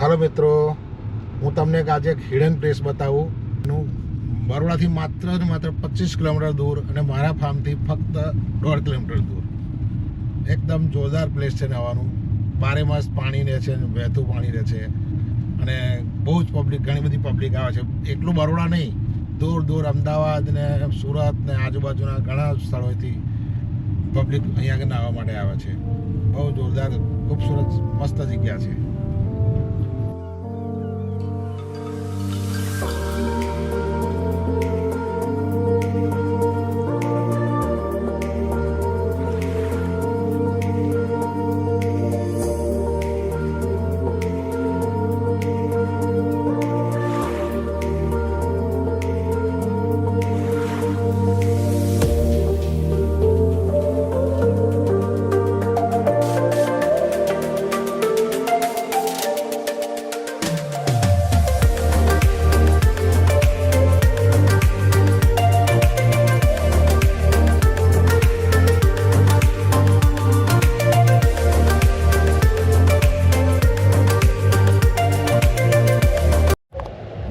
Hello मित्रों, हूँ तमने आज एक हिडन प्लेस बताऊँ। बरोडाથી માત્ર 25 કિલોમીટર दूर અને મારા ફાર્મથી ફક્ત 1.5 કિલોમીટર दूर એકદમ જોરદાર પ્લેસ છે નવાનું। બારે માસ પાણી રહે છે, વહેતું પાણી રહે છે અને બહુ જ પબ્લિક, ઘણી બધી પબ્લિક આવે છે। એટલું બરોડા નહીં, દૂર દૂર અમદાવાદ ને સુરત ને આજુબાજુના ઘણા સ્થળોએથી પબ્લિક અહીંયા આગળ નાહવા માટે આવે છે। બહુ જોરદાર, ખૂબસૂરત, મસ્ત જગ્યા છે।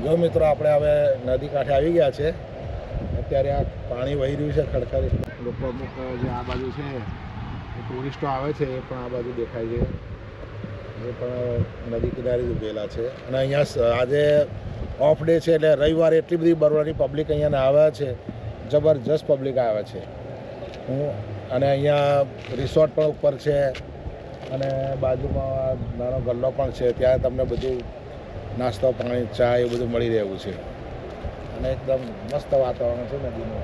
જો મિત્રો, આપણે હવે નદી કાંઠે આવી ગયા છે। અત્યારે આ પાણી વહી રહ્યું છે ખડખડ। લોકો અમુક જે આ બાજુ છે ટુરિસ્ટો આવે છે એ પણ આ બાજુ દેખાય છે, એ પણ નદી કિનારે ઉભેલા છે। અને અહીંયા આજે ઓફ ડે છે એટલે રવિવારે એટલી બધી બરોડાની પબ્લિક અહીંયા આવે છે, જબરજસ્ત પબ્લિક આવે છે। અને અહીંયા રિસોર્ટ પણ ઉપર છે અને બાજુમાં નાનો ગલ્લો પણ છે, ત્યાં તમને બધું નાસ્તો, પાણી, ચા એ બધું મળી રહેવું છે અને એકદમ મસ્ત વાતાવરણ છે નદીનું।